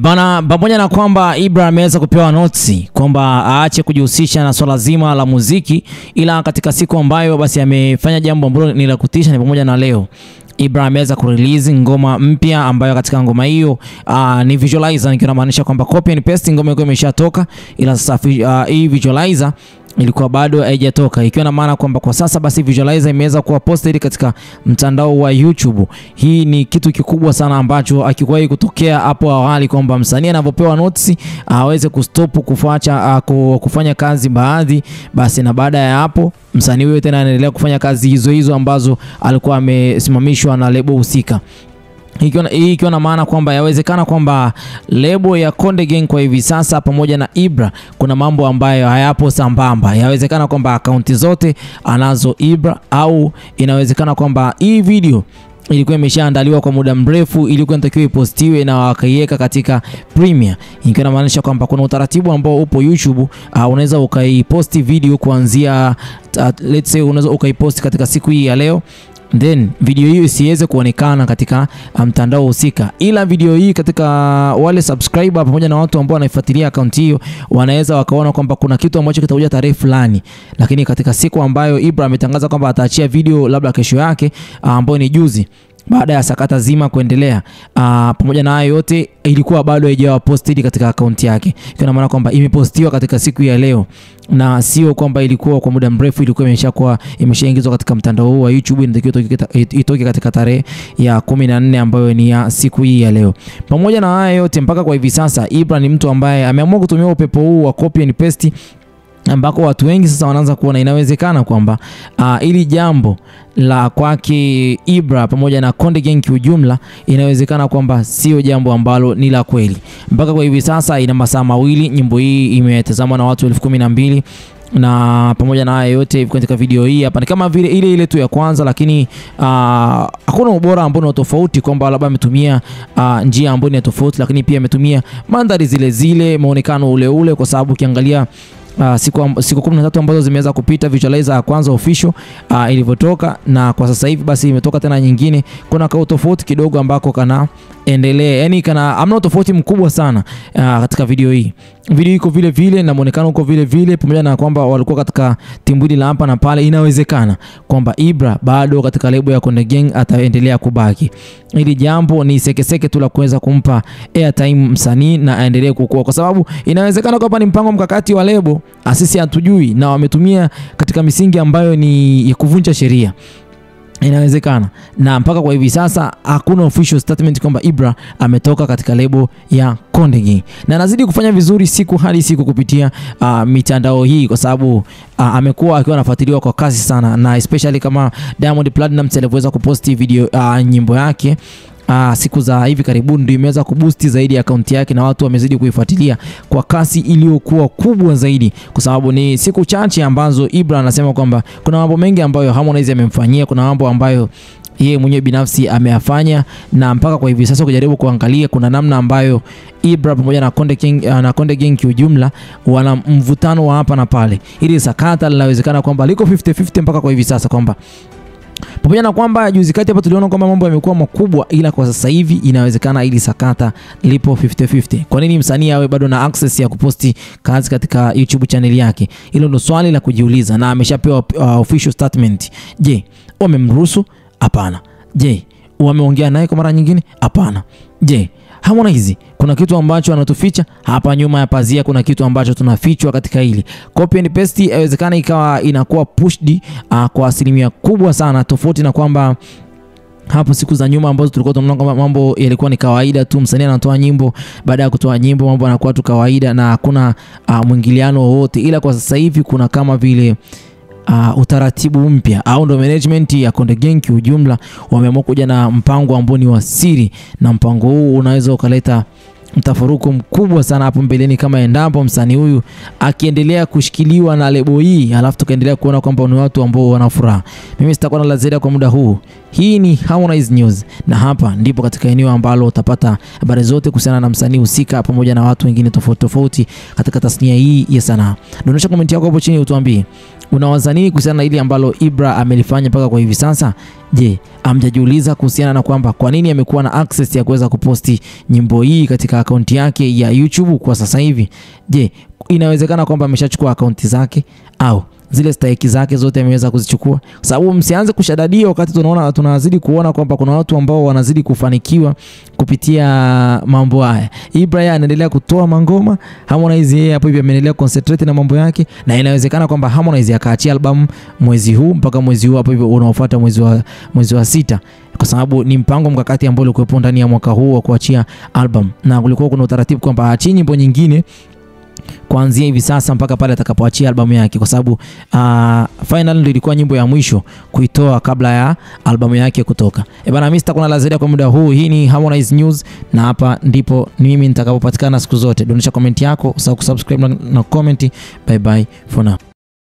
Bana, pamoja na kwamba Ibra ameweza kupewa notisi kwamba aache kujihusisha na swala zima la muziki, ila katika siku ambayo basi amefanya jambo ambalo ni la kutisha ni pamoja na leo Ibra ameweza kurelease ngoma mpya ambayo katika ngoma hiyo ni visualizer, nikiwa maanisha kwamba copy and paste ngoma ilikuwa imeshatoka, ila sasa hii visualizer ilikuwa bado haijatoka, ikiwa na maana kwamba kwa sasa basi visualizer imeweza kuwa posted katika mtandao wa YouTube. Hii ni kitu kikubwa sana ambacho hakikuwahi kutokea hapo awali, kwamba msanii anapopewa notice aweze kustop kufanya kazi baadhi, basi na baada ya hapo msanii huyo tena anaendelea kufanya kazi hizo ambazo alikuwa amesimamishwa na lebo husika. Hii ikiwa na maana kwamba yawezekana kwamba lebo ya Konde Gang kwa hivi sasa pamoja na Ibra kuna mambo ambayo hayapo sambamba. Yawezekana kwamba akaunti zote anazo Ibra, au inawezekana kwamba hii video ilikuwa imeshaandaliwa kwa muda mrefu, ilikuwa inatakiwa ipostiwe na wakaiweka katika Premiere. Ikiwa inamaanisha kwamba kuna utaratibu ambao upo YouTube, unaweza ukaiposti video kuanzia let's say unaweza ukaiposti katika siku hii ya leo, then video hiyo isiweze kuonekana katika mtandao husika, ila video hii katika wale subscriber pamoja na watu ambao wanaifuatilia account hiyo wanaweza wakaona kwamba kuna kitu ambacho kitakuja tarehe fulani, lakini katika siku ambayo Ibra ametangaza kwamba ataachia video labda kesho yake, ambayo ni juzi, baada ya sakata zima kuendelea, pamoja na hayo yote ilikuwa bado haijawa posted katika account yake. Kwa maana kwamba imepostiwa katika siku ya leo, na sio kwamba ilikuwa kwa muda mrefu, ilikuwa imeshaingizwa katika mtandao huu wa YouTube, inatakiwa itoke katika tarehe ya 14 ambayo ni ya siku hii ya leo. Pamoja na haya yote, mpaka kwa hivi sasa Ibra ni mtu ambaye ameamua kutumia upepo huu wa copy and paste, ambako watu wengi sasa wanaanza kuona inawezekana kwamba ili jambo la kwake Ibra pamoja na Konde Gang kiujumla, inawezekana kwamba sio jambo ambalo ni la kweli. Mpaka kwa hivi sasa ina masaa mawili nyimbo hii imetazamwa na watu 12,000, na pamoja na haya yote katika video hii hapa ni kama vile ile tu ya kwanza, lakini hakuna ubora ambao ni tofauti, kwamba labda ametumia njia ambayo ni tofauti, lakini pia ametumia mandhari zile muonekano ule, kwa sababu ukiangalia siku 13 ambazo zimeweza kupita, visualizer ya kwanza official ilivyotoka, na kwa sasa hivi basi imetoka tena nyingine, kuna tofauti kidogo ambako kana endelea, yani kana amna tofauti mkubwa sana katika video hii. Video iko vile na muonekano uko vile, pamoja na kwamba walikuwa katika timbuli la hapa na pale. Inawezekana kwamba Ibra bado katika lebo ya Konde Gang ataendelea kubaki. Hili jambo ni sekeseke tu la kuweza kumpa airtime msanii na aendelee kukua, kwa sababu inawezekana kwamba ni mpango mkakati wa lebo, sisi hatujui, na wametumia katika misingi ambayo ni ya kuvunja sheria. Inawezekana, na mpaka kwa hivi sasa hakuna official statement kwamba Ibra ametoka katika lebo ya Konde Gang, na anazidi kufanya vizuri siku hadi siku kupitia mitandao hii, kwa sababu amekuwa akiwa anafuatiliwa kwa kasi sana, na especially kama Diamond Platnumz aliweza kuposti video nyimbo yake siku za hivi karibuni, ndio imeweza kuboost zaidi account yake, na watu wamezidi kuifuatilia kwa kasi iliyokuwa kubwa zaidi, kwa sababu ni siku chache ambazo Ibra anasema kwamba kuna mambo mengi ambayo Harmonize amemfanyia, kuna mambo ambayo yeye mwenyewe binafsi ameyafanya, na mpaka kwa hivi sasa kujaribu kuangalia kuna namna ambayo Ibra pamoja na Konde Gang kiujumla wana mvutano wa hapa na pale. Ili sakata linawezekana kwamba liko 50-50 mpaka kwa hivi sasa, kwamba pamoja na kwamba juzi kati hapa tuliona kwamba mambo yamekuwa makubwa, ila kwa sasa hivi inawezekana ili sakata lipo 50-50. Kwa nini msanii awe bado na access ya kuposti kazi katika YouTube channel yake? Hilo ndo swali la kujiuliza, na ameshapewa official statement. Je, wamemruhusu? Hapana. Je, wameongea naye kwa mara nyingine? Hapana. Je, Harmonize kuna kitu ambacho anatuficha hapa nyuma ya pazia? Kuna kitu ambacho tunafichwa katika hili copy and paste? Inawezekana ikawa inakuwa pushed kwa asilimia kubwa sana, tofauti na kwamba hapo siku za nyuma ambazo tulikuwa tunaona kwamba mambo yalikuwa ni kawaida tu, msanii anatoa nyimbo, baada ya kutoa nyimbo mambo yanakuwa tu kawaida na hakuna mwingiliano wowote. Ila kwa sasa hivi kuna kama vile utaratibu mpya, au ndo management ya Konde Gang kiujumla wameamua kuja na mpango ambao ni wa siri, na mpango huu unaweza ukaleta mtafaruku mkubwa sana hapo mbeleni, kama endapo msanii huyu akiendelea kushikiliwa na lebo hii, alafu tukaendelea kuona kwamba ni watu ambao wana furaha. Mimi sitakuwa na la ziada kwa muda huu. Hii ni Harmonize News na hapa ndipo katika eneo ambalo utapata habari zote kuhusiana na msanii husika pamoja na watu wengine tofauti tofauti katika tasnia hii ya sanaa. Dondosha comment yako hapo chini utuambie unawaza nini kuhusiana na ile ambalo Ibra amelifanya mpaka kwa hivi sasa. Je, amjajiuliza kuhusiana na kwamba kwa nini amekuwa na access ya kuweza kuposti nyimbo hii katika akaunti yake ya YouTube kwa sasa hivi? Je, inawezekana kwamba ameshachukua akaunti zake au zile stake zake zote ameweza kuzichukua? Sababu msianze kushadadia wakati tunazidi kuona kwamba kuna watu ambao wanazidi kufanikiwa kupitia mambo haya. Ibra anaendelea kutoa mangoma, Harmonize yeye hapo hivi ameendelea concentrate na mambo yake, na inawezekana kwamba Harmonize akaachia album mwezi huu mpaka mwezi huu hapo hivi unaofuata mwezi wa sita, kwa sababu ni mpango mkakati ambao ulikuwa ndani ya mwaka huu wa kuachia album, na kulikuwa kuna utaratibu kwamba aachie nyimbo nyingine kuanzia hivi sasa mpaka pale atakapoachia albamu yake, kwa sababu final ndio ilikuwa nyimbo ya mwisho kuitoa kabla ya albamu yake kutoka. Bana, mimi sitakuwa na la ziada kwa muda huu. Hii ni Harmonize News na hapa ndipo mimi nitakapopatikana siku zote. Dondosha comment yako, usahau kusubscribe na comment. Bye bye for now.